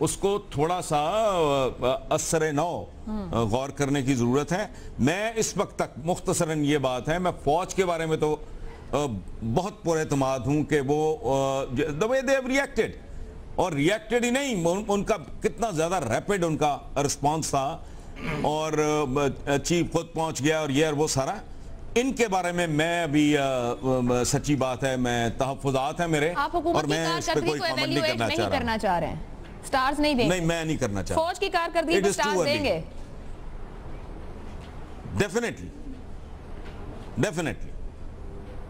اس کو تھوڑا سا اثر نو غور کرنے کی ضرورت ہے. میں اس وقت تک مختصراً یہ بات ہے, میں فوج کے بارے میں تو بہت پر اعتماد ہوں کہ وہ the way they have reacted, اور ریئیکٹڈ ہی نہیں, ان کا کتنا زیادہ ریپڈ ان کا رسپانس تھا, اور چیف خود پہنچ گیا اور یہ اور وہ سارا. ان کے بارے میں ابھی سچی بات ہے, میں تحفظات ہیں میرے, اور میں اس پہ کوئی کامنٹ نہیں کرنا چاہ رہا ہوں. سٹارز نہیں دیں گے؟ نہیں, میں نہیں کرنا چاہتا. فوج کی کارکردگی کو سٹارز دیں گے؟ ڈیفینیٹلی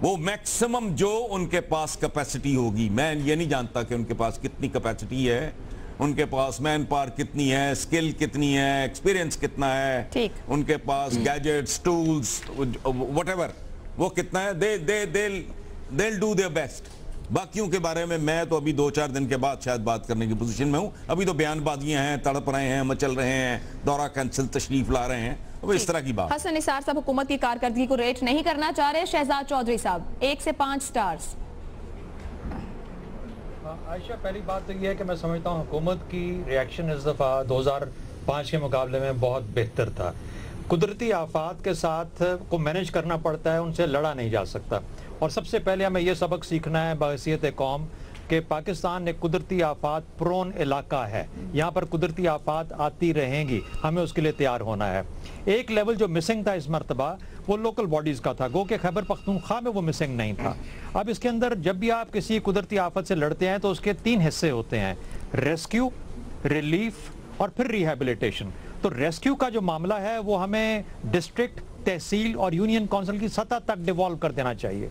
وہ میکسیمم جو ان کے پاس کیپیسٹی ہوگی. میں یہ نہیں جانتا کہ ان کے پاس کتنی کیپیسٹی ہے, ان کے پاس مین پاور کتنی ہے, سکل کتنی ہے, ایکسپیرینس کتنا ہے, ان کے پاس گیجٹس, ٹولز, وٹ ایور, وہ کتنا ہے. they'll do their best. باقیوں کے بارے میں تو ابھی 2-4 دن کے بعد شاید بات کرنے کی پوزیشن میں ہوں. ابھی تو بیان بازیاں ہیں, تڑپ رہے ہیں, مچل رہے ہیں, دورہ کینسل, تشریف لا رہے ہیں, وہ اس طرح کی بات. حسن نثار صاحب حکومت کی کارکردگی کو ریٹ نہیں کرنا چاہ رہے. شہزاد چودھری صاحب 1 سے 5 سٹارز. عائشہ, پہلی بات تو یہ ہے کہ میں سمجھتا ہوں حکومت کی ریاکشن اس دفعہ 2005 کے مقابلے میں بہت بہتر تھا. قدرتی آفات کے ساتھ کو مینیج کرنا پڑتا ہے, ان سے لڑا نہیں جا سکتا. اور سب سے پہلے ہمیں یہ سبق سیکھنا ہے بحیثیت قوم کہ پاکستان ایک قدرتی آفات پرون علاقہ ہے. یہاں پر قدرتی آفات آتی رہیں گی, ہمیں اس کے لیے تیار ہونا ہے. ایک لیول جو مسنگ تھا اس مرتبہ وہ لوکل باڈیز کا تھا, گو کہ خیبر پختونخوا میں وہ مسنگ نہیں تھا. اب اس کے اندر جب بھی آپ کسی قدرتی آفت سے لڑتے ہیں تو اس کے 3 حصے ہوتے ہیں, ریسکیو, ریلیف اور پھر ریہیبلیٹیشن. تو ریسکیو کا جو معاملہ ہے وہ ہمیں ڈسٹرکٹ, تحصیل اور یونین کونسل کی سطح تک ڈیوالو کر دینا چاہیے.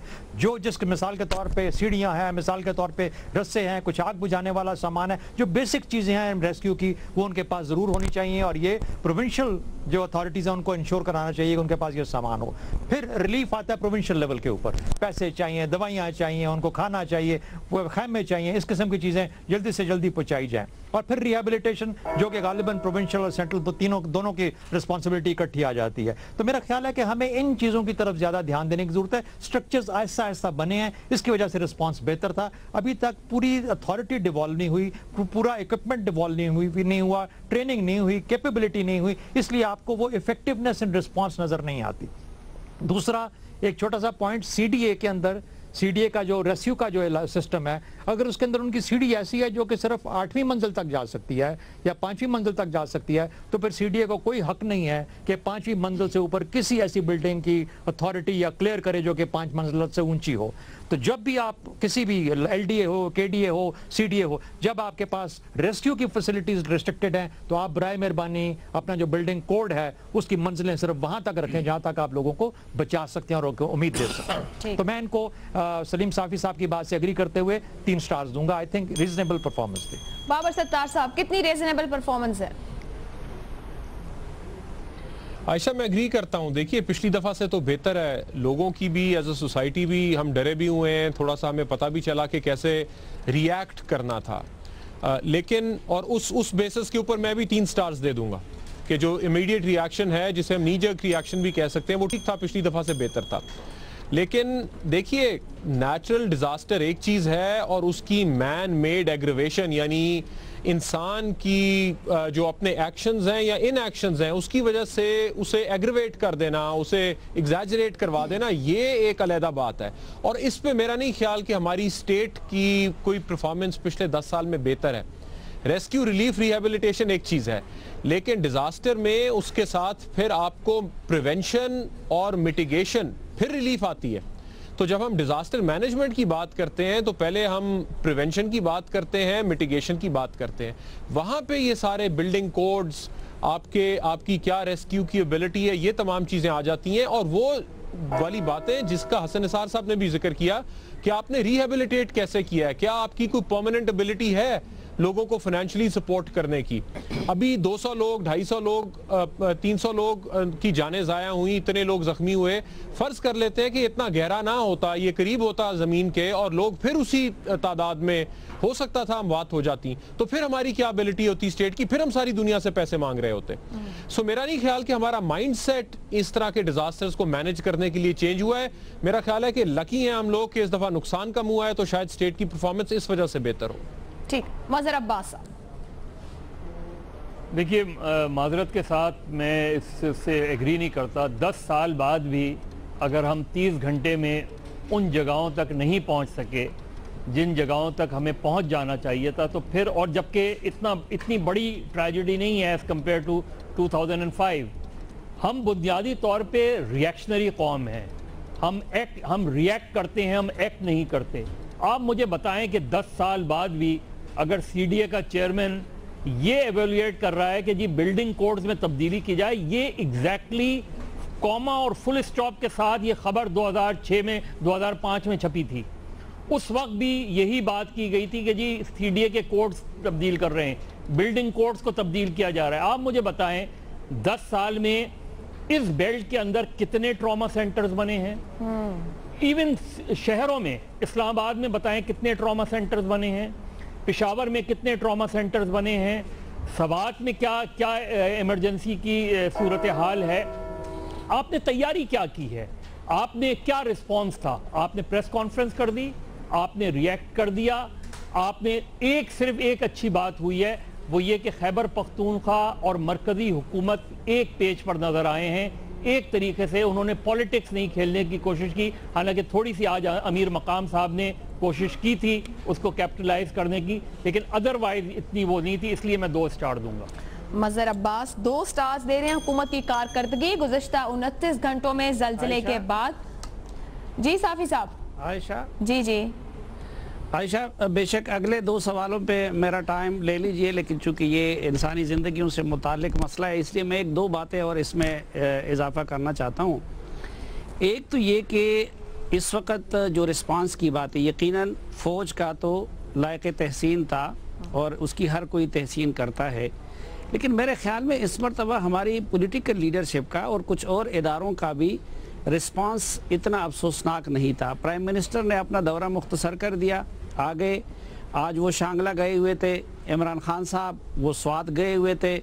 جس کے مثال کے طور پہ سیڑھیاں ہیں, مثال کے طور پہ رسے ہیں, کچھ آگ بجھانے والا سامان ہے, جو بیسک چیزیں ہیں ریسکیو کی وہ ان کے پاس ضرور ہونی چاہیے. اور یہ پروونشل جو اتھارٹیز ہیں ان کو انشور کرانا چاہیے کہ ان کے پاس یہ سامان ہو. پھر ریلیف آتا ہے پروونشل لیول کے اوپر, پیسے چاہیے, دوائیاں چاہیے, ان کو کھانا چاہیے, خیمے چاہیے, اس قسم کی چیزیں جلدی سے جلدی پہنچائی جائیں. اور پھر ریہیبلیٹیشن جو کہ غالباً پروونشل اور سینٹرل تو دونوں کی رسپانسبلٹی اکٹھی آ جاتی ہے. تو میرا خیال ہے کہ ہمیں ان چیزوں کی طرف زیادہ دھیان دینے کی ضرورت ہے. سٹرکچرز آہستہ آہستہ بنے ہیں, اس کی وجہ سے رسپانس بہتر تھا. ابھی تک پوری اتھارٹی ڈیوالو نہیں ہوئی, پورا اکوپمنٹ ڈیوالو نہیں ہوا, ٹریننگ نہیں ہوئی, کیپیبلٹی نہیں ہوئی, اس لیے آپ کو وہ ایفیکٹونیس ان رسپانس نظر نہیں آتی. دوسرا ایک چھوٹا سا پوائنٹ, سی ڈی اے کے اندر, سی ڈی اے کا جو ریسکیو کا جو سسٹم ہے, اگر اس کے اندر ان کی سیڑھی ایسی ہے جو کہ صرف 8ویں منزل تک جا سکتی ہے یا 5ویں منزل تک جا سکتی ہے, تو پھر سی ڈی اے کو کوئی حق نہیں ہے کہ 5ویں منزل سے اوپر کسی ایسی بلڈنگ کی اتھارٹی یا کلیئر کرے جو کہ 5 منزل سے اونچی ہو. تو جب بھی آپ کسی بھی ایل ڈی اے ہو, کے D A who, C D A ہو, جب آپ کے پاس ریسکیو کی فیسلٹیز ریسٹرکٹڈ ہیں تو آپ برائے مہربانی اپنا جو بلڈنگ کوڈ ہے اس کی منزلیں صرف وہاں تک رکھیں جہاں تک آپ لوگوں کو بچا سکتے ہیں اور امید دے سکتے ہیں. تو میں ان کو سلیم صافی صاحب کی بات سے ایگری کرتے ہوئے 3 سٹارز دوں گا. آئی تھنک ریزنیبل پرفارمنس تھی. بابر ستار صاحب کتنی ریزنیبل پرفارمنس ہے؟ عائشہ میں اگری کرتا ہوں. دیکھیے پچھلی دفعہ سے تو بہتر ہے, لوگوں کی بھی ایز اے سوسائٹی بھی ہم ڈرے بھی ہوئے ہیں, تھوڑا سا ہمیں پتہ بھی چلا کہ کیسے ریاکٹ کرنا تھا. لیکن اور اس بیسس کے اوپر میں بھی 3 سٹارز دے دوں گا کہ جو امیڈیٹ ریاکشن ہے, جسے ہم نی جرک ریاکشن بھی کہہ سکتے ہیں, وہ ٹھیک تھا, پچھلی دفعہ سے بہتر تھا. لیکن دیکھیے نیچرل ڈیزاسٹر ایک چیز ہے اور اس کی مین میڈ ایگریویشن, یعنی انسان کی جو اپنے ایکشنز ہیں یا ان ایکشنز ہیں اس کی وجہ سے اسے ایگریویٹ کر دینا, اسے ایگزیجریٹ کروا دینا, یہ ایک علیحدہ بات ہے. اور اس پہ میرا نہیں خیال کہ ہماری اسٹیٹ کی کوئی پرفارمنس پچھلے 10 سال میں بہتر ہے. ریسکیو, ریلیف, ریہیبلیٹیشن ایک چیز ہے, لیکن ڈیزاسٹر میں اس کے ساتھ پھر آپ کو پریونشن اور میٹیگیشن, پھر ریلیف آتی ہے. تو جب ہم ڈیزاسٹر مینجمنٹ کی بات کرتے ہیں تو پہلے ہم پریونشن کی بات کرتے ہیں, میٹیگیشن کی بات کرتے ہیں. وہاں پہ یہ سارے بلڈنگ کوڈز, آپ کی کیا ریسکیو کی ایبلٹی ہے, یہ تمام چیزیں آ جاتی ہیں. اور وہ والی باتیں جس کا حسن نثار صاحب نے بھی ذکر کیا کہ آپ نے ریہیبلیٹیٹ کیسے کیا ہے, کیا آپ کی کوئی پرماننٹ ایبلٹی ہے لوگوں کو فائنینشلی سپورٹ کرنے کی. ابھی 200 لوگ, 250 لوگ, 300 لوگ کی جانیں ضائع ہوئیں, اتنے لوگ زخمی ہوئے. فرض کر لیتے ہیں کہ اتنا گہرا نہ ہوتا, یہ قریب ہوتا زمین کے, اور لوگ پھر اسی تعداد میں ہو سکتا تھا اموات ہو جاتی, تو پھر ہماری کیا ایبلٹی ہوتی اسٹیٹ کی, پھر ہم ساری دنیا سے پیسے مانگ رہے ہوتے. سو میرا نہیں خیال کہ ہمارا مائنڈ سیٹ اس طرح کے ڈیزاسٹرز کو مینج کرنے کے لیے چینج ہوا ہے. میرا خیال ہے کہ لکی ہیں ہم لوگ کہ اس دفعہ نقصان کم ہوا ہے, تو شاید اسٹیٹ کی پرفارمنس اس وجہ سے بہتر ہو. ٹھیک, مظہر عباس. دیکھیے معذرت کے ساتھ میں اس سے ایگری نہیں کرتا. 10 سال بعد بھی اگر ہم 30 گھنٹے میں ان جگہوں تک نہیں پہنچ سکے جن جگہوں تک ہمیں پہنچ جانا چاہیے تھا, تو پھر اور جبکہ اتنی بڑی ٹریجڈی نہیں ہے ایز کمپیئر ٹو 2005. ہم بنیادی طور پہ ریئیکشنری قوم ہیں. ہم ریئیکٹ کرتے ہیں, ہم ایکٹ نہیں کرتے. آپ مجھے بتائیں کہ 10 سال بعد بھی اگر سی ڈی اے کا چیئرمین یہ ایویلویٹ کر رہا ہے کہ جی بلڈنگ کوڈز میں تبدیلی کی جائے, یہ ایگزیکٹلی کوما اور فل اسٹاپ کے ساتھ یہ خبر 2005 میں چھپی تھی. اس وقت بھی یہی بات کی گئی تھی کہ جی سی ڈی اے کے کوڈز تبدیل کر رہے ہیں, بلڈنگ کوڈز کو تبدیل کیا جا رہا ہے. آپ مجھے بتائیں 10 سال میں اس بیلٹ کے اندر کتنے ٹراما سینٹرز بنے ہیں؟ ایون شہروں میں, اسلام آباد میں بتائیں کتنے ٹراما سینٹرز بنے ہیں, پشاور میں کتنے ٹراما سینٹرز بنے ہیں, سوات میں کیا ایمرجنسی کی صورتحال ہے. آپ نے تیاری کیا کی ہے؟ آپ نے کیا رسپانس تھا؟ آپ نے پریس کانفرنس کر دی, آپ نے ریئیکٹ کر دیا. آپ نے صرف ایک اچھی بات ہوئی ہے, وہ یہ کہ خیبر پختونخوا اور مرکزی حکومت ایک پیج پر نظر آئے ہیں. ایک طریقے سے انہوں نے پولیٹکس نہیں کھیلنے کی کوشش کی, حالانکہ تھوڑی سی آج امیر مقام صاحب نے کوشش کی تھی اس کو کیپٹلائز کرنے کی, لیکن ادروائز اتنی وہ نہیں تھی. اس لیے میں 2 اسٹار دوں گا. مظہر عباس 2 اسٹارز دے رہے ہیں حکومت کی کارکردگی گزشتہ 29 گھنٹوں میں زلزلے کے بعد. جی صافی صاحب. عائشہ جی عائشہ بے شک اگلے 2 سوالوں پہ میرا ٹائم لے لیجئے, لیکن چونکہ یہ انسانی زندگیوں سے متعلق مسئلہ ہے اس لیے میں 1-2 باتیں اور اس میں اضافہ کرنا چاہتا ہوں. ایک تو یہ کہ اس وقت جو رسپانس کی بات ہے, یقیناً فوج کا تو لائق تحسین تھا اور اس کی ہر کوئی تحسین کرتا ہے, لیکن میرے خیال میں اس مرتبہ ہماری پولیٹیکل لیڈرشپ کا اور کچھ اور اداروں کا بھی رسپانس اتنا افسوسناک نہیں تھا. پرائم منسٹر نے اپنا دورہ مختصر کر دیا, آگے آج وہ شانگلہ گئے ہوئے تھے, عمران خان صاحب وہ سوات گئے ہوئے تھے,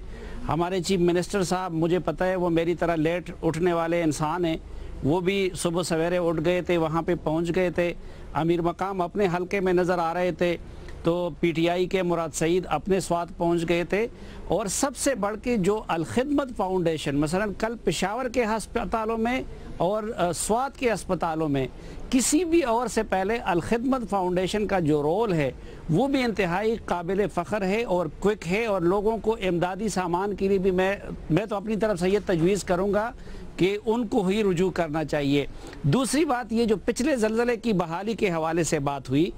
ہمارے چیف منسٹر صاحب مجھے پتہ ہے وہ میری طرح لیٹ اٹھنے والے انسان ہیں, وہ بھی صبح سویرے اٹھ گئے تھے, وہاں پہ پہنچ گئے تھے. امیر مقام اپنے حلقے میں نظر آ رہے تھے, تو پی ٹی آئی کے مراد سعید اپنے سوات پہنچ گئے تھے. اور سب سے بڑھ کے جو الخدمت فاؤنڈیشن مثلا کل پشاور کے ہسپتالوں میں اور سوات کے ہسپتالوں میں کسی بھی اور سے پہلے الخدمت فاؤنڈیشن کا جو رول ہے وہ بھی انتہائی قابل فخر ہے اور کوئک ہے, اور لوگوں کو امدادی سامان کے لیے بھی میں تو اپنی طرف سے یہ تجویز کروں گا کہ ان کو ہی رجوع کرنا چاہیے. دوسری بات یہ جو پچھلے زلزلے کی بحالی کے حوالے سے بات ہوئی,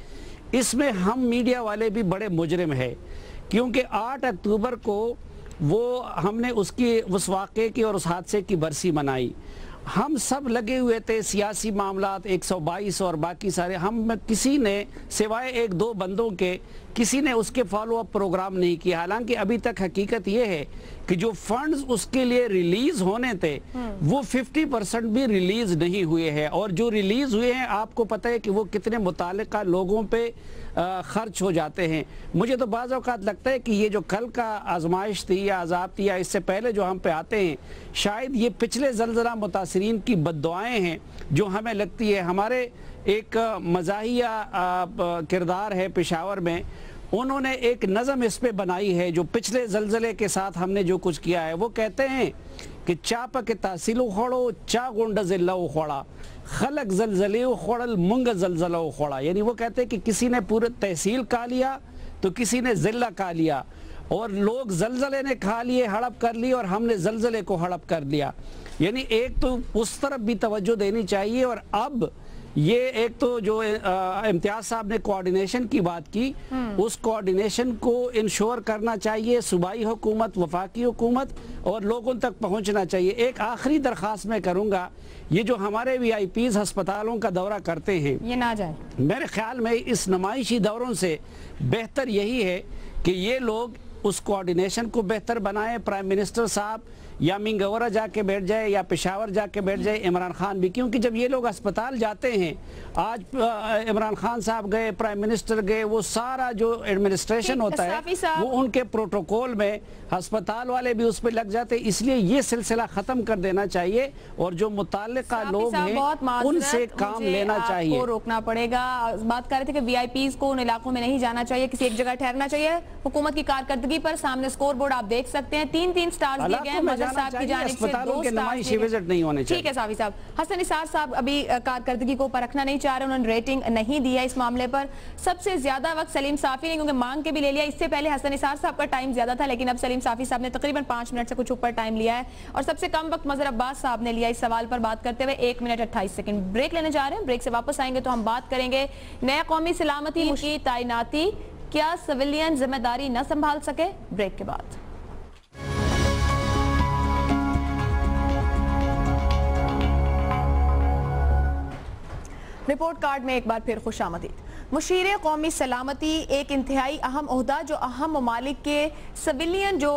اس میں ہم میڈیا والے بھی بڑے مجرم ہیں, کیونکہ 8 اکتوبر کو ہم نے اس واقعے کی اور اس حادثے کی برسی منائی. ہم سب لگے ہوئے تھے, سیاسی معاملات 122 اور باقی سارے, ہم میں کسی نے سوائے 1-2 بندوں کے کسی نے اس کے فالو اپ پروگرام نہیں کیا. حالانکہ ابھی تک حقیقت یہ ہے کہ جو فنڈز اس کے لیے ریلیز ہونے تھے وہ 50% بھی ریلیز نہیں ہوئے ہیں, اور جو ریلیز ہوئے ہیں آپ کو پتہ ہے کہ وہ کتنے متعلقہ لوگوں پہ خرچ ہو جاتے ہیں. مجھے تو بعض اوقات لگتا ہے کہ یہ جو کل کا آزمائش تھی یا عذاب تھی یا اس سے پہلے جو ہم پہ آتے ہیں, شاید یہ پچھلے زلزلہ متاثرین کی بددعائیں ہیں جو ہمیں لگتی ہے. ہمارے ایک مزاحیہ کردار ہے پشاور میں, انہوں نے ایک نظم اس پہ بنائی ہے جو پچھلے زلزلے کے ساتھ ہم نے جو کچھ کیا ہے. وہ کہتے ہیں کہ چاپ کے تحصیلو خوڑو چا گونڈ زلو خوڑا خلق زلزلیو خوڑل منگ زلزلو خوڑا. یعنی وہ کہتے ہیں کہ کسی نے پورے تحصیل کھا لیا تو کسی نے ضلع کھا لیا, اور لوگ زلزلے نے کھا لیے, ہڑپ کر لی, اور ہم نے زلزلے کو ہڑپ کر لیا. یعنی ایک تو اس طرف بھی توجہ دینی چاہیے. اور اب یہ ایک تو جو امتیاز صاحب نے کوارڈینیشن کی بات کی, اس کوارڈینیشن کو انشور کرنا چاہیے صوبائی حکومت, وفاقی حکومت, اور لوگوں تک پہنچنا چاہیے. ایک آخری درخواست میں کروں گا, یہ جو ہمارے وی آئی پیز ہسپتالوں کا دورہ کرتے ہیں یہ نہ جائے, میرے خیال میں اس نمائشی دوروں سے بہتر یہی ہے کہ یہ لوگ اس کوارڈینیشن کو بہتر بنائیں. پرائم منسٹر صاحب یا منگورہ جا کے بیٹھ جائے یا پشاور جا کے بیٹھ جائے عمران خان بھی، کیونکہ جب یہ لوگ اسپتال جاتے ہیں، آج عمران خان صاحب گئے، پرائم منسٹر گئے، وہ سارا جو ایڈمنسٹریشن ہوتا ہے وہ ان کے پروٹوکول میں ہسپتال والے بھی اس پہ لگ جاتے ہیں، اس لیے یہ سلسلہ ختم کر دینا چاہیے اور جو متعلقہ لوگ ہیں ان سے کام لینا چاہیے۔ آپ کو روکنا پڑے گا، بات کر رہے تھے کہ وی آئی پیز کو ان علاقوں میں نہیں جانا چاہیے، کسی ایک جگہ ٹھہرنا چاہیے۔ حکومت کی کارکردگی پر سامنے سکور بورڈ آپ دیکھ سکتے ہیں، 3 سٹارز دیے گئے ہیں، مظہر صاحب کی جانب سے 2 سٹارز دیے گئے۔ ٹھیک ہے صافی صاحب، حسن نثار صاحب ابھی کارکردگی کو پرکھنا نہیں چاہ رہے، انہوں نے ریٹنگ نہیں دیا اس معاملے پر۔ سب سے زیادہ وقت سلیم صافی نے کیونکہ مانگ کے بھی لے لیا، اس سے پہلے حسن نثار صاحب کا ٹائم زیادہ تھا، لیکن اب سلیم صافی صاحب نے تقریباً 5 منٹ سے کچھ اوپر ٹائم لیا ہے، اور سب سے کم وقت مظہر عباس صاحب نے لیا اس سوال پر بات کرتے ہوئے 1 منٹ 28 سیکنڈ۔ بریک لینے جا رہے ہیں، بریک سے واپس آئیں گے تو ہم بات کریں گے نئے قومی سلامتی کی تعیناتی، کیا سویلین ذمہ داری نہ سنبھال سکے؟ بریک کے بعد رپورٹ کارڈ میں ایک بار پھر خوش آمدید۔ مشیر قومی سلامتی ایک انتہائی اہم عہدہ جو اہم ممالک کے سویلین جو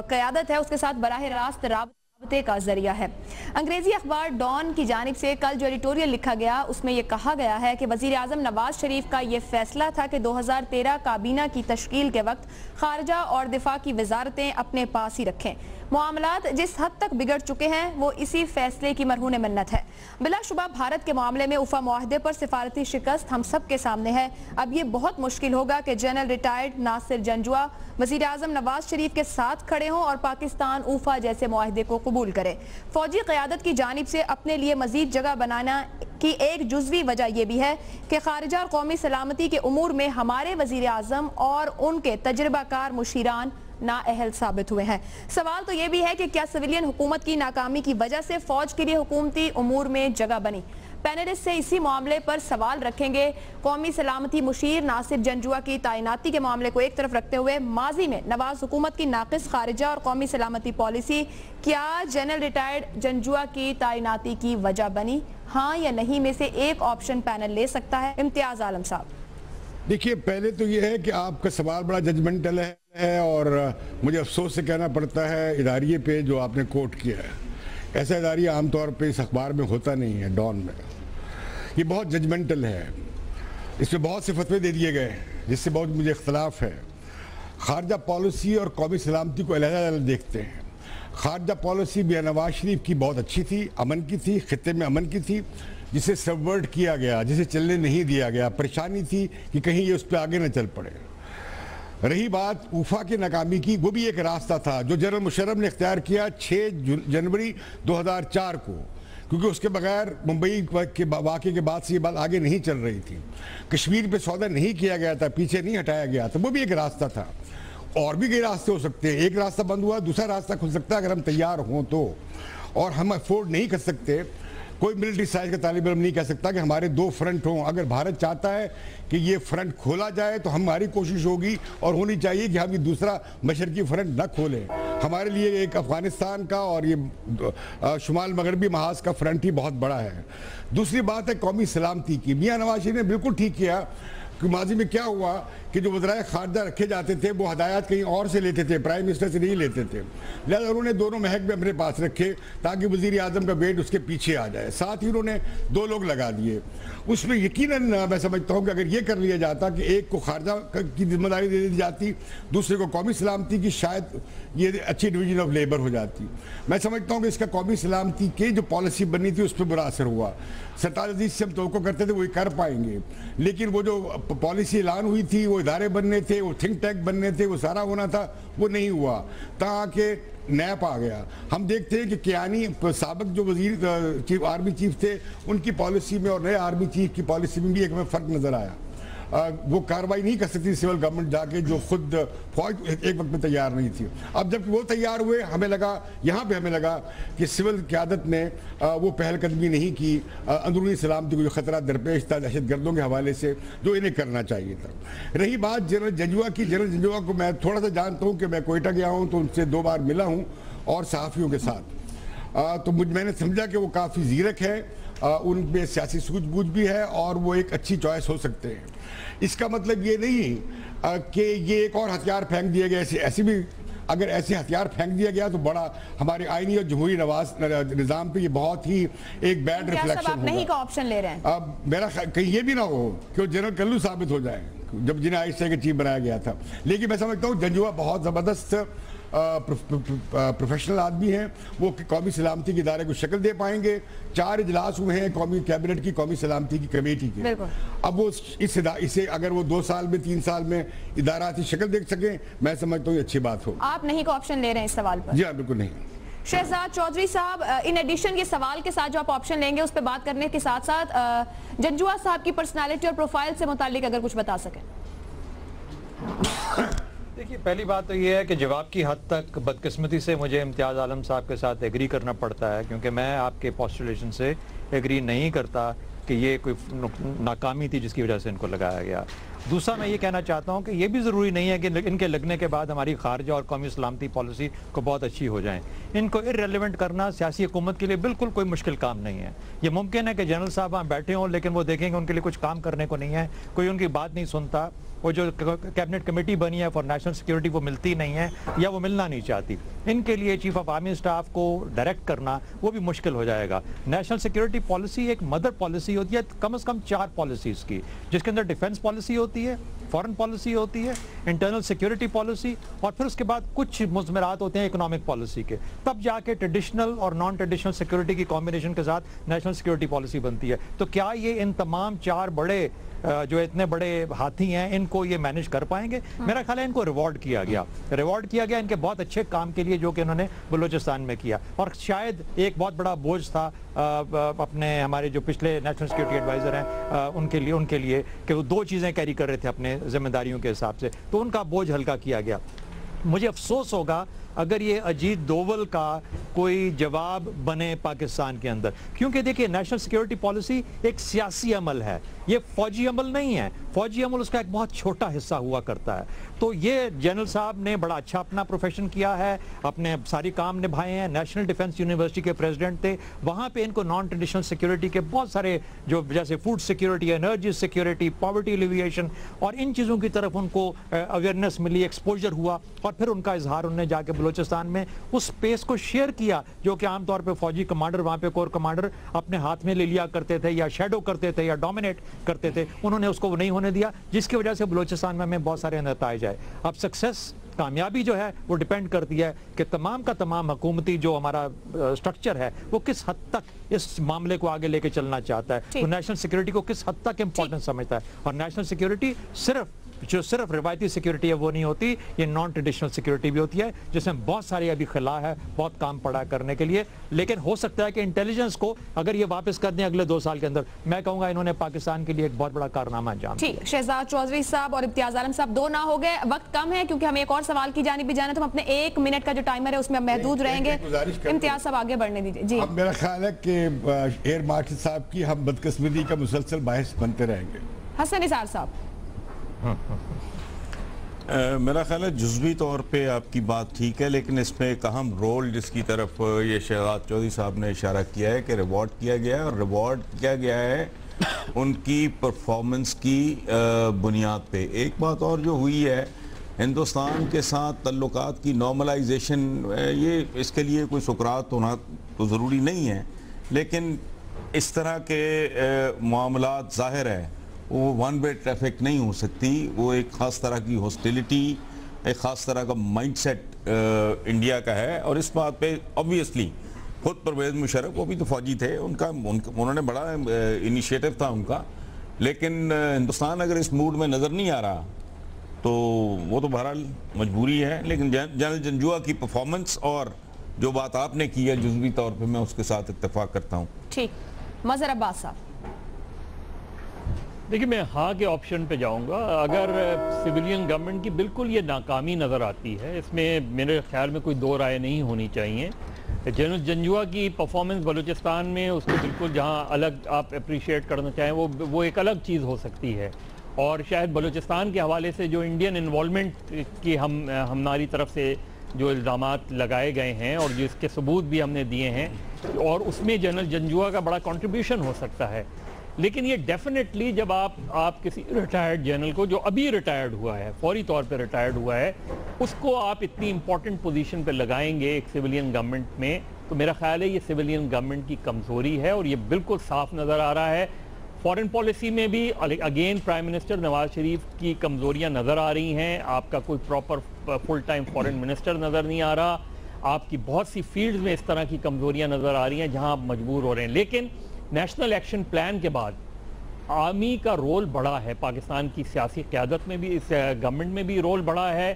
قیادت ہے اس کے ساتھ براہ راست رابطے کا ذریعہ ہے۔ انگریزی اخبار ڈان کی جانب سے کل جو ایڈیٹوریل لکھا گیا اس میں یہ کہا گیا ہے کہ وزیر اعظم نواز شریف کا یہ فیصلہ تھا کہ 2013 کابینہ کی تشکیل کے وقت خارجہ اور دفاع کی وزارتیں اپنے پاس ہی رکھیں۔ معاملات جس حد تک بگڑ چکے ہیں وہ اسی فیصلے کی مرہون منت ہے۔ بلا شبہ بھارت کے معاملے میں اوفا معاہدے پر سفارتی شکست ہم سب کے سامنے ہے۔ اب یہ بہت مشکل ہوگا کہ جنرل ریٹائرڈ ناصر جنجوعہ وزیر اعظم نواز شریف کے ساتھ کھڑے ہوں اور پاکستان اوفا جیسے معاہدے کو قبول کرے۔ فوجی قیادت کی جانب سے اپنے لیے مزید جگہ بنانا کی ایک جزوی وجہ یہ بھی ہے کہ خارجہ اور قومی سلامتی کے امور میں ہمارے وزیر اعظم اور ان کے تجربہ کار مشیران نااہل ثابت ہوئے ہیں۔ سوال تو یہ بھی ہے کہ کیا سویلین حکومت کی ناکامی کی وجہ سے فوج کے لیے حکومتی امور میں جگہ بنی؟ پینلسٹ سے اسی معاملے پر سوال رکھیں گے۔ قومی سلامتی مشیر ناصر جنجوعہ کی تعیناتی کے معاملے کو ایک طرف رکھتے ہوئے ماضی میں نواز حکومت کی ناقص خارجہ اور قومی سلامتی پالیسی کیا جنرل ریٹائرڈ جنجوعہ کی تعیناتی کی وجہ بنی؟ ہاں یا نہیں میں سے ایک آپشن پینل لے سکتا ہے۔ امتیاز عالم صاحب، دیکھیے پہلے تو یہ ہے کہ آپ کا سوال بڑا ججمنٹل ہے اور مجھے افسوس سے کہنا پڑتا ہے اداریے پہ جو آپ نے کوٹ کیا ہے، ایسا اداریہ عام طور پہ اس اخبار میں ہوتا نہیں ہے، ڈان میں۔ یہ بہت ججمنٹل ہے، اس میں بہت سے فتوے دے دیے گئے جس سے بہت مجھے اختلاف ہے۔ خارجہ پالیسی اور قومی سلامتی کو علیحدہ دیکھتے ہیں۔ خارجہ پالیسی میاں نواز شریف کی بہت اچھی تھی، امن کی تھی، خطے میں امن کی تھی، جسے سبورٹ کیا گیا، جسے چلنے نہیں دیا گیا۔ پریشانی تھی کہ کہیں یہ اس پہ آگے نہ چل پڑے۔ رہی بات اوفا کی ناکامی کی، وہ بھی ایک راستہ تھا جو جنرل مشرف نے اختیار کیا 6 جنوری 2004 کو، کیونکہ اس کے بغیر ممبئی کے واقعے کے بعد سے یہ بات آگے نہیں چل رہی تھی۔ کشمیر پہ سودا نہیں کیا گیا تھا، پیچھے نہیں ہٹایا گیا تھا، وہ بھی ایک راستہ تھا۔ اور بھی کئی راستے ہو سکتے ہیں، ایک راستہ بند ہوا، دوسرا راستہ کھل سکتا ہے اگر ہم تیار ہوں تو۔ اور ہم افورڈ نہیں کر سکتے، کوئی ملٹری سائز کا طالب علم نہیں کہہ سکتا کہ ہمارے 2 فرنٹ ہوں۔ اگر بھارت چاہتا ہے کہ یہ فرنٹ کھولا جائے تو ہماری کوشش ہوگی اور ہونی چاہیے کہ ہم یہ دوسرا مشرقی فرنٹ نہ کھولیں۔ ہمارے لیے ایک افغانستان کا اور یہ شمال مغربی محاذ کا فرنٹ ہی بہت بڑا ہے۔ دوسری بات ہے قومی سلامتی کی۔ میاں نواز شریف نے بالکل ٹھیک کیا کہ ماضی میں کیا ہوا کہ جو وزرائے خارجہ رکھے جاتے تھے وہ ہدایات کہیں اور سے لیتے تھے، پرائم منسٹر سے نہیں لیتے تھے، لہذا انہوں نے دونوں محکمے اپنے پاس رکھے تاکہ وزیر اعظم کا ویٹ اس کے پیچھے آ جائے۔ ساتھ ہی انہوں نے 2 لوگ لگا دیے۔ اس میں یقیناً میں سمجھتا ہوں کہ اگر یہ کر لیا جاتا کہ ایک کو خارجہ کی ذمہ داری دے دی جاتی، دوسرے کو قومی سلامتی کی، شاید یہ اچھی ڈویژن آف لیبر ہو جاتی۔ میں سمجھتا ہوں کہ اس کا قومی سلامتی کی جو پالیسی بنی تھی اس پہ برا اثر ہوا۔ سرتاج عزیز سے ہم توقع کرتے تھے وہی کر پائیں گے، لیکن وہ جو پالیسی اعلان ہوئی تھی، وہ ادارے بننے تھے، وہ تھنک ٹینک بننے تھے، وہ سارا ہونا تھا، وہ نہیں ہوا تاکہ نیپ آ گیا۔ ہم دیکھتے ہیں کہ کیانی سابق جو وزیر آرمی چیف تھے ان کی پالیسی میں اور نئے آرمی چیف کی پالیسی میں بھی ایک ہمیں فرق نظر آیا۔ وہ کارروائی نہیں کر سکتی سول گورنمنٹ جا کے، جو خود فوج ایک وقت میں تیار نہیں تھی۔ اب جب وہ تیار ہوئے ہمیں لگا، یہاں پہ ہمیں لگا کہ سول قیادت نے وہ پہل قدمی نہیں کی اندرونی سلامتی کو جو خطرہ درپیش تھا دہشت گردوں کے حوالے سے، جو انہیں کرنا چاہیے تھا۔ رہی بات جنرل جنجوعہ کی، جنرل جنجوعہ کو میں تھوڑا سا جانتا ہوں کہ میں کوئٹہ گیا ہوں تو ان سے 2 بار ملا ہوں اور صحافیوں کے ساتھ، تو میں نے سمجھا کہ وہ کافی زیرک ہے، ان میں سیاسی سوجھ بوجھ بھی ہے اور وہ ایک اچھی چوائس ہو سکتے ہیں۔ اس کا مطلب یہ نہیں کہ یہ ایک اور ہتھیار پھینک دیے گئے، ایسی بھی اگر ایسے ہتھیار پھینک دیا گیا تو بڑا ہمارے آئینی اور جمہوری نظام پہ یہ بہت ہی ایک بیڈ ریفلیکشن آپ نہیں کا آپشن لے رہے ہیں. اب میرا کہیں یہ بھی نہ ہو کہ وہ جنرل کلو ثابت ہو جائے جب جنہیں آئی ایس آئی کا چیف بنایا گیا تھا. لیکن میں سمجھتا ہوں جنجوعہ بہت زبردست پروفیشنل آدمی ہیں, وہ قومی سلامتی کے ادارے کو شکل دے پائیں گے. 4 اجلاس ہوئے ہیں قومی کیبنٹ کی قومی سلامتی کی کمیٹی کے. اب وہ اسے اگر وہ 2 سال میں 3 سال میں اداراتی شکل دیکھ سکیں, میں سمجھتا ہوں یہ اچھی بات ہو. آپ نہیں کا آپشن لے رہے ہیں اس سوال پر؟ جی ہاں بالکل نہیں. شہزاد چودھری صاحب, ان ایڈیشن یہ سوال کے ساتھ جو آپ آپشن لیں گے اس پہ بات کرنے کے ساتھ ساتھ جنجوعہ صاحب کی پرسنالٹی اور پروفائل سے متعلق اگر کچھ بتا سکیں. دیکھیے پہلی بات تو یہ ہے کہ جواب کی حد تک بدقسمتی سے مجھے امتیاز عالم صاحب کے ساتھ ایگری کرنا پڑتا ہے, کیونکہ میں آپ کے پوسٹولیشن سے ایگری نہیں کرتا کہ یہ کوئی ناکامی تھی جس کی وجہ سے ان کو لگایا گیا. دوسرا میں یہ کہنا چاہتا ہوں کہ یہ بھی ضروری نہیں ہے کہ ان کے لگنے کے بعد ہماری خارجہ اور قومی سلامتی پالیسی کو بہت اچھی ہو جائیں. ان کو ارریلیونٹ کرنا سیاسی حکومت کے لیے بالکل کوئی مشکل کام نہیں ہے. یہ ممکن ہے کہ جنرل صاحب وہاں بیٹھے ہوں لیکن وہ دیکھیں کہ ان کے لیے کچھ کام کرنے کو نہیں ہے, کوئی ان کی بات نہیں سنتا. وہ جو کیبنٹ کمیٹی بنی ہے فار نیشنل سیکیورٹی وہ ملتی نہیں ہے یا وہ ملنا نہیں چاہتی. ان کے لیے چیف آف آرمی اسٹاف کو ڈائریکٹ کرنا وہ بھی مشکل ہو جائے گا. نیشنل سیکیورٹی پالیسی ایک مدر پالیسی ہوتی ہے کم از کم 4 پالیسیز کی, جس کے اندر ڈیفنس پالیسی ہوتی ہے, فورن پالیسی ہوتی ہے, انٹرنل سیکیورٹی پالیسی, اور پھر اس کے بعد کچھ مضمرات ہوتے ہیں اکنامک پالیسی کے. تب جا کے ٹریڈیشنل اور نان ٹریڈیشنل سیکیورٹی کی کمبینیشن کے ساتھ نیشنل سیکیورٹی پالیسی بنتی ہے. تو کیا یہ ان تمام 4 بڑے جو اتنے بڑے ہاتھی ہیں ان کو یہ مینج کر پائیں گے؟ میرا خیال ہے ان کو ریوارڈ کیا گیا ان کے بہت اچھے کام کے لیے جو کہ انہوں نے بلوچستان میں کیا. اور شاید ایک بہت بڑا بوجھ تھا اپنے ہمارے جو پچھلے نیشنل سیکیورٹی ایڈوائزر ہیں ان کے لیے کہ وہ 2 چیزیں کیری کر رہے تھے اپنے ذمہ داریوں کے حساب سے, تو ان کا بوجھ ہلکا کیا گیا. مجھے افسوس ہوگا اگر یہ اجیت دوول کا کوئی جواب بنے پاکستان کے اندر, کیونکہ دیکھیں نیشنل سیکیورٹی پالیسی ایک سیاسی عمل ہے, یہ فوجی عمل نہیں ہے. فوجی عمل اس کا ایک بہت چھوٹا حصہ ہوا کرتا ہے. تو یہ جنرل صاحب نے بڑا اچھا اپنا پروفیشن کیا ہے, اپنے ساری کام نبھائے ہیں. نیشنل ڈیفنس یونیورسٹی کے پریزیڈنٹ تھے, وہاں پہ ان کو نان ٹریڈیشنل سیکیورٹی کے بہت سارے جو جیسے food security, energy security, poverty alleviation اور ان چیزوں کی طرف ان کو اویئرنیس ملی, ایکسپوجر ہوا, اور پھر ان کا اظہار انہوں نے جا کے بلوچستان میں اس پیس کو شیئر کیا جو کہ عام طور پہ فوجی کمانڈر وہاں پہ کور کمانڈر اپنے ہاتھ میں لے لیا کرتے تھے یا شیڈو کرتے تھے یا ڈومینیٹ کرتے تھے. انہوں نے اس کو نہیں ہونے دیا, جس کی وجہ سے بلوچستان میں ہمیں بہت سارے نتائج آئے. اب سکسیس کامیابی جو ہے وہ ڈیپینڈ کرتی ہے کہ تمام کا تمام حکومتی جو ہمارا سٹرکچر ہے وہ کس حد تک اس معاملے کو آگے لے کے چلنا چاہتا ہے, وہ نیشنل سیکیورٹی کو کس حد تک امپورٹنٹ سمجھتا ہے. اور نیشنل سیکیورٹی صرف روایتی سیکیورٹی ہے وہ نہیں ہوتی, یہ نان ٹریڈیشنل سیکیورٹی بھی ہوتی ہے جس میں بہت ساری ابھی خلا ہے, بہت کام پڑا کرنے کے لیے. لیکن ہو سکتا ہے کہ انٹیلیجنس کو اگر یہ واپس کر دیں اگلے 2 سال کے اندر, میں کہوں گا انہوں نے پاکستان کے لیے ایک بہت بڑا کارنامہ انجام دیا. ٹھیک, شہزاد چودھری صاحب اور امتیاز عالم صاحب 2 نہ ہو گئے, وقت کم ہے کیونکہ ہمیں ایک اور سوال کی جانب بھی جانا ہے, تو ہم اپنے 1 منٹ کا جو ٹائمر ہے اس میں محدود رہیں گے. امتیاز صاحب آگے بڑھنے دیجیے. جی اب میرا خیال ہے کہ ایئر مارشل صاحب کی ہم بدقسمتی کا مسلسل باعث بنتے رہیں گے. حسن نثار صاحب. میرا خیال ہے جزوی طور پہ آپ کی بات ٹھیک ہے, لیکن اس میں ایک اہم رول جس کی طرف یہ شہزاد چودھری صاحب نے اشارہ کیا ہے کہ ریوارڈ کیا گیا ہے, اور ریوارڈ کیا گیا ہے ان کی پرفارمنس کی بنیاد پہ. ایک بات اور جو ہوئی ہے ہندوستان کے ساتھ تعلقات کی نارملائزیشن, یہ اس کے لیے کوئی سکرات ہونا تو ضروری نہیں ہے, لیکن اس طرح کے معاملات ظاہر ہے وہ ون وے ٹریفک نہیں ہو سکتی. وہ ایک خاص طرح کی ہاسٹیلٹی, ایک خاص طرح کا مائنڈ سیٹ انڈیا کا ہے, اور اس بات پہ obviously خود پرویز مشرف, وہ بھی تو فوجی تھے, انہوں نے بڑا انیشیٹو تھا ان کا, لیکن ہندوستان اگر اس موڈ میں نظر نہیں آ رہا تو وہ تو بہرحال مجبوری ہے. لیکن جنرل جنجوعہ کی پرفارمنس اور جو بات آپ نے کی ہے جزوی طور پہ میں اس کے ساتھ اتفاق کرتا ہوں. ٹھیک, مظہر عباس صاحب. دیکھیں میں ہاں کے آپشن پہ جاؤں گا. اگر سویلین گورنمنٹ کی بالکل یہ ناکامی نظر آتی ہے, اس میں میرے خیال میں کوئی 2 رائے نہیں ہونی چاہیے. جنرل جنجوعہ کی پرفارمنس بلوچستان میں اس کو بالکل جہاں الگ آپ اپریشیٹ کرنا چاہیں وہ ایک الگ چیز ہو سکتی ہے, اور شاید بلوچستان کے حوالے سے جو انڈین انوالومنٹ کی ہماری طرف سے جو الزامات لگائے گئے ہیں اور جس کے ثبوت بھی ہم نے دیے ہیں, اور اس میں جنرل جنجوعہ کا بڑا کنٹریبیوشن ہو سکتا ہے. لیکن یہ ڈیفینیٹلی جب آپ کسی ریٹائرڈ جنرل کو جو ابھی ریٹائرڈ ہوا ہے، فوری طور پہ ریٹائرڈ ہوا ہے، اس کو آپ اتنی امپورٹنٹ پوزیشن پہ لگائیں گے ایک سویلین گورنمنٹ میں، تو میرا خیال ہے یہ سویلین گورنمنٹ کی کمزوری ہے، اور یہ بالکل صاف نظر آ رہا ہے۔ فارن پالیسی میں بھی again prime minister Nawaz Sharif کی کمزوریاں نظر آ رہی ہیں، آپ کا کوئی proper full time foreign minister نظر نہیں آ رہا، آپ کی بہت سی فیلڈز میں اس طرح کی کمزوریاں نظر آ رہی ہیں جہاں آپ مجبور ہو رہے ہیں۔ لیکن نیشنل ایکشن پلان کے بعد آرمی کا رول بڑا ہے، پاکستان کی سیاسی قیادت میں بھی، اس گورنمنٹ میں بھی رول بڑا ہے،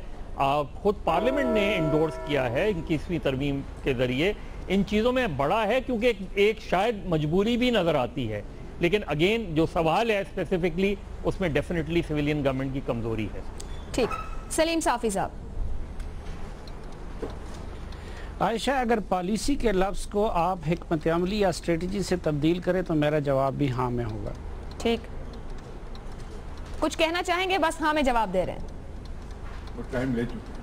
خود پارلیمنٹ نے انڈورس کیا ہے 21ویں ترمیم کے ذریعے، ان چیزوں میں بڑا ہے کیونکہ ایک شاید مجبوری بھی نظر آتی ہے۔ لیکن اگین جو سوال ہے اسپیسیفکلی اس میں ڈیفینیٹلی سویلین گورنمنٹ کی کمزوری ہے۔ ٹھیک، سلیم صافی صاحب۔ عائشہ، اگر پالیسی کے لفظ کو آپ حکمت عملی یا اسٹریٹجی سے تبدیل کریں تو میرا جواب بھی ہاں میں ہوگا۔ ٹھیک، کچھ کہنا چاہیں گے؟ بس ہاں میں جواب دے رہے ہیں۔ ٹائم لے چکے۔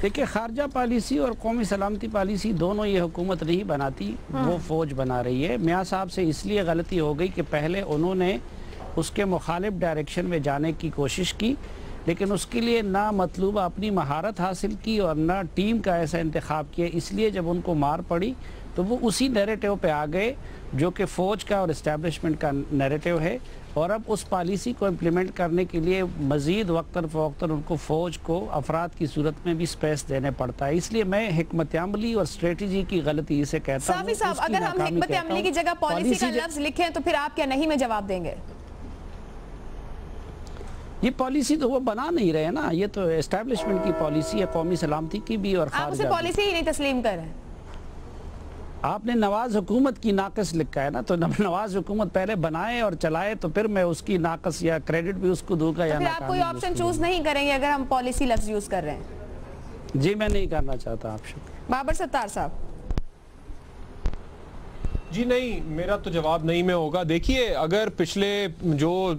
دیکھیں، خارجہ پالیسی اور قومی سلامتی پالیسی دونوں یہ حکومت نہیں بناتی، وہ فوج بنا رہی ہے۔ میاں صاحب سے اس لیے غلطی ہو گئی کہ پہلے انہوں نے اس کے مخالف ڈائریکشن میں جانے کی کوشش کی، لیکن اس کے لیے نہ مطلوبہ اپنی مہارت حاصل کی اور نہ ٹیم کا ایسا انتخاب کیا، اس لیے جب ان کو مار پڑی تو وہ اسی نیریٹیو پہ آ گئے جو کہ فوج کا اور اسٹیبلشمنٹ کا نیریٹیو ہے، اور اب اس پالیسی کو امپلیمنٹ کرنے کے لیے مزید وقتاً فوقتاً ان کو فوج کو افراد کی صورت میں بھی سپیس دینے پڑتا ہے۔ اس لیے میں حکمت عملی اور اسٹریٹجی کی غلطی اسے کہتا ہوں۔ صافی صاحب، اگر ہم حکمت عملی کی جگہ پالیسی کا لفظ لکھیں تو پھر آپ کیا نہیں میں جواب دیں گے؟ یہ پالیسی تو وہ بنا نہیں رہے نا، یہ تو اسٹیبلشمنٹ کی پالیسی ہے، قومی سلامتی کی بھی اور آپ خارجہ اسے پالیسی ہی نہیں تسلیم کر رہے ہیں۔ آپ نے نواز حکومت کی ناقص لکھا ہے نا، تو نواز حکومت پہلے بنائے اور چلائے تو پھر میں اس کی ناقص یا کریڈٹ بھی اس کو دوں گا یا پھر آپ کوئی آپشن چوز نہیں کریں گے اگر ہم پالیسی لفظ یوز کر رہے ہیں؟ جی میں نہیں کرنا چاہتا۔ آپ شکریہ۔ بابر ستار صاحب۔ جی نہیں، میرا تو جواب نہیں میں ہوگا۔ دیکھیے، اگر پچھلے جو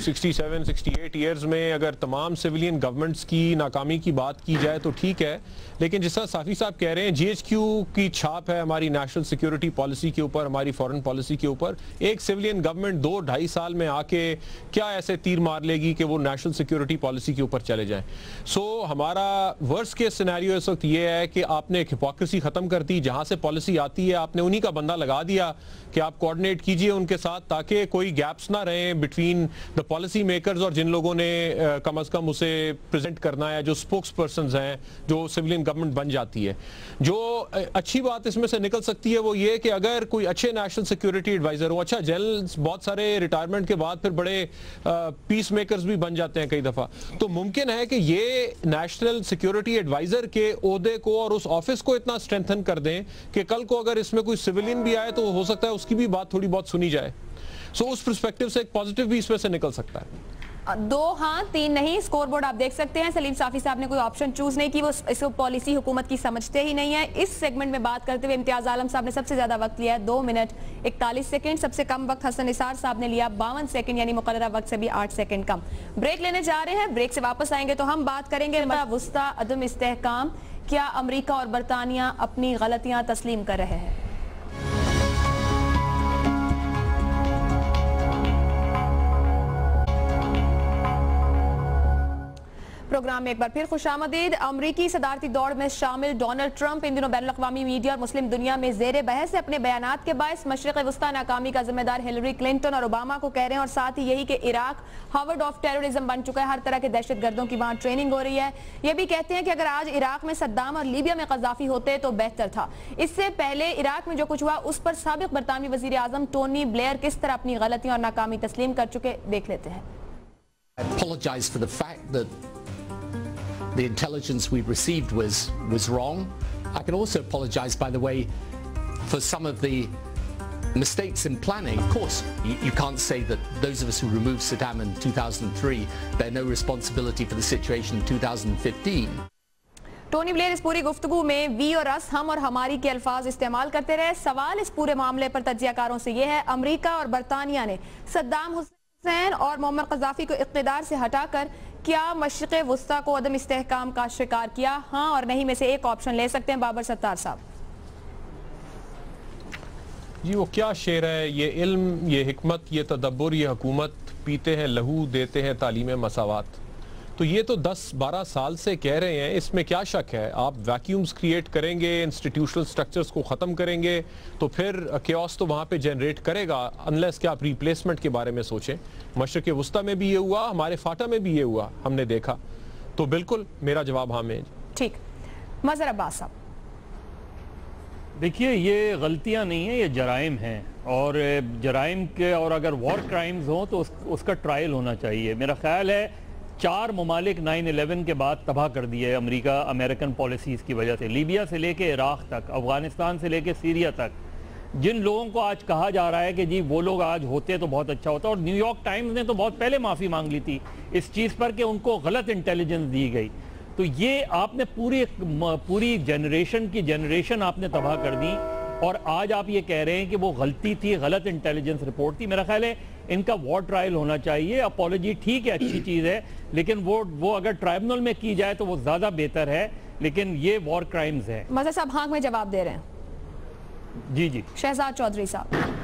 67-68 ایئرز میں اگر تمام سویلین گورنمنٹس کی ناکامی کی بات کی جائے تو ٹھیک ہے، لیکن جس طرح صافی صاحب کہہ رہے ہیں جی ایچ کیو کی چھاپ ہے ہماری نیشنل سیکیورٹی پالیسی کے اوپر، ہماری فورن پالیسی کے اوپر۔ ایک سویلین گورنمنٹ 2-2.5 سال میں آ کے کیا ایسے تیر مار لے گی کہ وہ نیشنل سیکیورٹی پالیسی کے اوپر چلے جائیں؟ سو ہمارا ورسٹ کیس سینیریو اس وقت یہ ہے کہ آپ نے ایک ہپوکریسی ختم کر دی، جہاں سے پالیسی آتی ہے آپ نے انہی کا بندہ لگا دیا کہ آپ کوارڈینیٹ کیجئے ان کے ساتھ تاکہ کوئی گیپس نہ رہیں بٹوین دا پالیسی میکرز اور جن لوگوں نے کم از کم اسے پریزنٹ کرنا ہے، جو سپوکس پرسنز ہیں، جو سویلین گورنمنٹ بن جاتی ہے۔ جو اچھی بات اس میں سے نکل سکتی ہے وہ یہ کہ اگر کوئی اچھے نیشنل سیکیورٹی ایڈوائزر ہو، اچھا جنرلز بہت سارے ریٹائرمنٹ کے بعد پھر بڑے پیس میکرز بھی بن جاتے ہیں کئی دفعہ، تو ممکن ہے کہ یہ نیشنل سیکیورٹی ایڈوائزر کے عہدے کو اور اس آفس کو اتنا اسٹرینتھن کر دیں کہ کل کو اگر اس میں کوئی سویلین بھی آئے تو ہو سکتا ہے اس کی بھی بات تھوڑی بہت سنی جائے۔ سو اس پرسپیکٹیو سے ایک پازیٹیو بھی اس میں سے نکل سکتا ہے۔ 2 ہاں 3 نہیں، سکور بورڈ آپ دیکھ سکتے ہیں۔ سلیم صافی صاحب نے کوئی آپشن چوز نہیں کی، وہ اس کو پالیسی حکومت کی سمجھتے ہی نہیں ہے۔ اس سیگمنٹ میں بات کرتے ہوئے امتیاز عالم صاحب نے سب سے زیادہ وقت لیا ہے، 2 منٹ 41 سیکنڈ۔ سب سے کم وقت حسن نثار صاحب نے لیا 52 سیکنڈ، یعنی مقررہ وقت سے بھی 8 سیکنڈ کم۔ بریک لینے جا رہے ہیں، بریک سے واپس آئیں گے تو ہم بات کریں گے وسطی عدم استحکام، کیا امریکہ اور برطانیہ اپنی غلطیاں تسلیم کر رہے ہیں؟ پروگرام میں ایک بار پھر خوش آمدید۔ امریکی صدارتی دوڑ میں شامل ڈونلڈ ٹرمپ ان دنوں بین الاقوامی میڈیا اور مسلم دنیا میں زیر بحث ہے۔ اپنے بیانات کے باعث مشرق وسطی ناکامی کا ذمہ دار ہلری کلنٹن اور اوباما کو کہہ رہے ہیں، اور ساتھ ہی یہی کہ عراق ہارڈ آف ٹیررزم بن چکا ہے، ہر طرح کے دہشت گردوں کی وہاں ٹریننگ ہو رہی ہے۔ یہ بھی کہتے ہیں کہ اگر آج عراق میں صدام اور لیبیا میں قذافی ہوتے تو بہتر تھا۔ اس سے پہلے عراق میں جو کچھ ہوا اس پر سابق برطانوی وزیر اعظم ٹونی بلیئر کس طرح اپنی غلطیاں اور ناکامی تسلیم کر چکے، دیکھ لیتے ہیں۔ I apologize for the fact that the intelligence we received was wrong. I can also apologize, by the way, for some of the mistakes in planning. Of course, you can't say that those of us who removed Saddam in 2003 bear no responsibility for the situation in 2015. Tony Blair اس پوری گفتگو میں وی اور اس، ہم اور ہماری کے الفاظ استعمال کرتے رہے۔ سوال اس پورے معاملے پر تجزیہ کاروں سے یہ ہے، امریکہ اور برطانیہ نے صدام حسین اور معمر قذافی کو اقتدار سے ہٹا کر کیا مشرق وسطی کو عدم استحکام کا شکار کیا؟ ہاں اور نہیں میں سے ایک آپشن لے سکتے ہیں۔ بابر ستار صاحب۔ جی وہ کیا شعر ہے، یہ علم، یہ حکمت، یہ تدبر، یہ حکومت، پیتے ہیں لہو دیتے ہیں تعلیم مساوات. تو یہ تو 10-12 سال سے کہہ رہے ہیں، اس میں کیا شک ہے؟ آپ ویکیومز کریٹ کریں گے، انسٹیٹیوشنل سٹرکچرز کو ختم کریں گے تو پھر کیوس تو وہاں پہ جنریٹ کرے گا، انلیس کہ آپ ریپلیسمنٹ کے بارے میں سوچیں. مشرق وسطیٰ میں بھی یہ ہوا، ہمارے فاٹا میں بھی یہ ہوا، ہم نے دیکھا. تو بالکل میرا جواب ہاں میں. ٹھیک. مظہر عباس صاحب. دیکھیے یہ غلطیاں نہیں ہیں، یہ جرائم ہیں، اور جرائم کے اور اگر وار کرائمز ہوں تو اس کا ٹرائل ہونا چاہیے. میرا خیال ہے 4 ممالک 9/11 کے بعد تباہ کر دیے امریکن پالیسیز کی وجہ سے، لیبیا سے لے کے عراق تک، افغانستان سے لے کے سیریا تک. جن لوگوں کو آج کہا جا رہا ہے کہ جی وہ لوگ آج ہوتے تو بہت اچھا ہوتا، اور نیو یارک ٹائمز نے تو بہت پہلے معافی مانگ لی تھی اس چیز پر کہ ان کو غلط انٹیلیجنس دی گئی. تو یہ آپ نے پوری جنریشن آپ نے تباہ کر دی، اور آج آپ یہ کہہ رہے ہیں کہ وہ غلطی تھی، غلط انٹیلیجنس رپورٹ تھی. میرا خیال ہے ان کا وار ٹرائل ہونا چاہیے. اپولوجی ٹھیک ہے، اچھی چیز ہے، لیکن وہ اگر ٹرائبونل میں کی جائے تو وہ زیادہ بہتر ہے، لیکن یہ وار کرائمز ہیں. مظہر صاحب ہاں میں جواب دے رہے ہیں. جی شہزاد چودھری صاحب.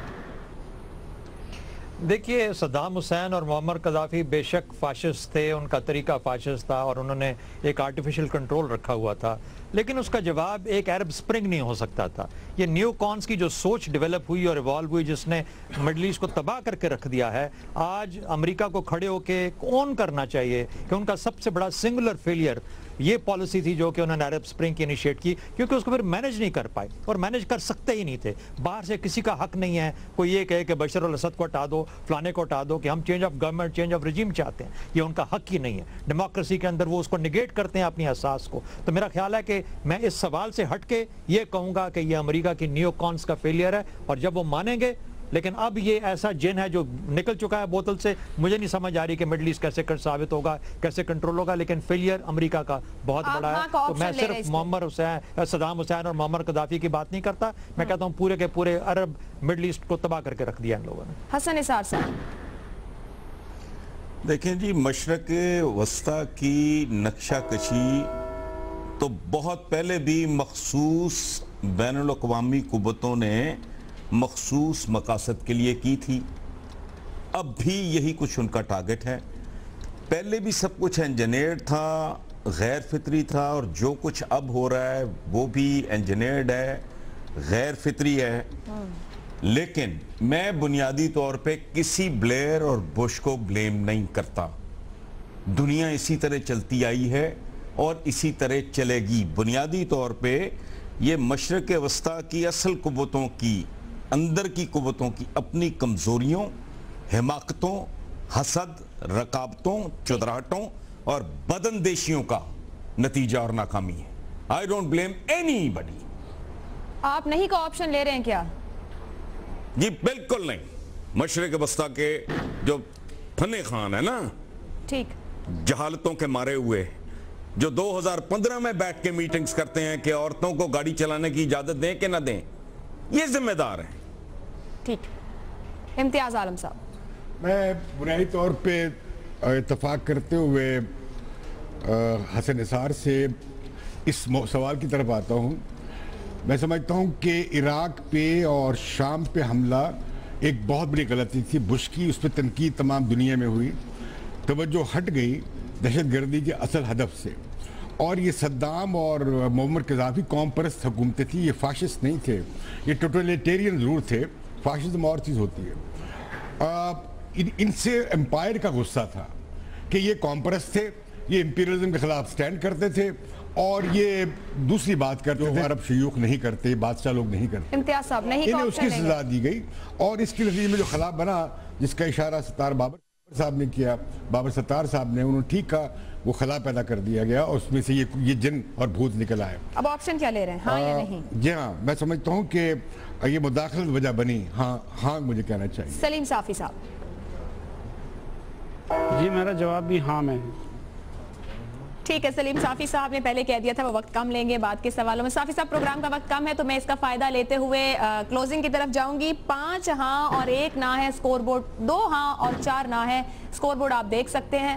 دیکھیے صدام حسین اور معمر قذافی بے شک فاشسٹ تھے، ان کا طریقہ فاشسٹ تھا اور انہوں نے ایک آرٹیفیشل کنٹرول رکھا ہوا تھا، لیکن اس کا جواب ایک عرب سپرنگ نہیں ہو سکتا تھا. یہ نیو کونس کی جو سوچ ڈیولپ ہوئی اور ایوالو ہوئی جس نے مڈل ایسٹ کو تباہ کر کے رکھ دیا ہے، آج امریکہ کو کھڑے ہو کے کون کرنا چاہیے کہ ان کا سب سے بڑا سنگولر فیلئر یہ پالیسی تھی جو کہ انہوں نے عرب سپرنگ کی انیشیٹ کی، کیونکہ اس کو پھر مینج نہیں کر پائے اور مینج کر سکتے ہی نہیں تھے. باہر سے کسی کا حق نہیں ہے کوئی یہ کہے کہ بشر الاسد کو ہٹا دو، فلانے کو ہٹا دو، کہ ہم change of government, change of regime چاہتے ہیں. یہ ان کا حق ہی نہیں ہے. ڈیموکریسی کے اندر وہ اس کو نگیٹ کرتے ہیں اپنی اساس کو. تو میرا خیال ہے کہ میں اس سوال سے ہٹ کے یہ کہوں گا کہ یہ امریکہ کی نیو کونس کا فیلئر ہے، اور جب وہ مانیں گے. لیکن اب یہ ایسا جن ہے جو نکل چکا ہے بوتل سے، مجھے نہیں سمجھ آ رہی کہ مڈل ایسٹ کیسے ثابت ہوگا، کیسے کنٹرول ہوگا. لیکن فیلئر امریکہ کا بہت بڑا ہے. تو میں صرف صدام حسین اور معمر قذافی کی بات نہیں کرتا، میں کہتا ہوں پورے کے پورے عرب مڈل ایسٹ کو تباہ کر کے رکھ دیا ان لوگوں نے. حسن نثار صاحب. دیکھیں جی، مشرق وسطیٰ کی نقشہ کشی تو بہت پہلے بھی مخصوص بین الاقوامی قوتوں نے مخصوص مقاصد کے لیے کی تھی. اب بھی یہی کچھ ان کا ٹارگٹ ہے. پہلے بھی سب کچھ انجینئرڈ تھا، غیر فطری تھا، اور جو کچھ اب ہو رہا ہے وہ بھی انجینئرڈ ہے، غیر فطری ہے. لیکن میں بنیادی طور پہ کسی بلیئر اور بش کو بلیم نہیں کرتا. دنیا اسی طرح چلتی آئی ہے اور اسی طرح چلے گی. بنیادی طور پہ یہ مشرق وسطیٰ کی اصل قوتوں کی، اندر کی قوتوں کی اپنی کمزوریوں، حماقتوں، حسد، رقابتوں، چودراہٹوں اور بداندیشیوں کا نتیجہ اور ناکامی ہے. I don't blame anybody. آپ نہیں کا آپشن لے رہے ہیں کیا؟ جی بالکل نہیں. مشرق وسطیٰ کے جو فنے خان ہے نا، ٹھیک، جہالتوں کے مارے ہوئے، جو 2015 میں بیٹھ کے میٹنگز کرتے ہیں کہ عورتوں کو گاڑی چلانے کی اجازت دیں کہ نہ دیں، یہ ذمہ دار ہیں. ٹھیک. امتیاز عالم صاحب. میں بنیادی طور پہ اتفاق کرتے ہوئے حسن نثار سے اس سوال کی طرف آتا ہوں. میں سمجھتا ہوں کہ عراق پہ اور شام پہ حملہ ایک بہت بڑی غلطی تھی بش کی. اس پہ تنقید تمام دنیا میں ہوئی، توجہ ہٹ گئی دہشت گردی کے اصل ہدف سے. اور یہ صدام اور معمر قذافی قوم پرست حکومتیں تھیں، یہ فاشسٹ نہیں تھے. یہ ٹوٹلیٹیرین ضرور تھے، فاشزم اور چیز ہوتی ہے. ان سے امپائر کا غصہ تھا کہ یہ قوم پرست تھے، یہ امپیریلزم کے خلاف سٹینڈ کرتے تھے، اور یہ دوسری بات کرتے تھے عرب شیوخ نہیں کرتے، بادشاہ لوگ نہیں کرتے. امتیاز صاحب نہیں، انہیں اس کی سزا دی گئی. اور اس کے نتیجے میں جو خلا بنا، جس کا اشارہ ستار بابر صاحب نے کیا، بابر ستار صاحب نے، انہوں نے ٹھیک کہا، وہ خلا پیدا کر دیا گیا اور اس میں سے یہ جن اور بھوت نکل آئے. اب آپشن کیا لے رہے ہیں، ہاں یا نہیں؟ جی ہاں، میں سمجھتا ہوں کہ یہ مداخلت وجہ بنی. ہاں مجھے کہنا چاہیے. سلیم صافی صاحب. جی میرا جواب بھی ہاں میں. ٹھیک ہے، سلیم صافی صاحب نے پہلے کہہ دیا تھا وہ وقت کم لیں گے بعد کے سوالوں میں. صافی صاحب پروگرام کا وقت کم ہے تو میں اس کا فائدہ لیتے ہوئے کلوزنگ کی طرف جاؤں گی. 5 ہاں اور 1 نہ ہے سکور بورڈ، 2 ہاں اور 4 نہ ہے سکور بورڈ، آپ دیکھ سکتے ہیں.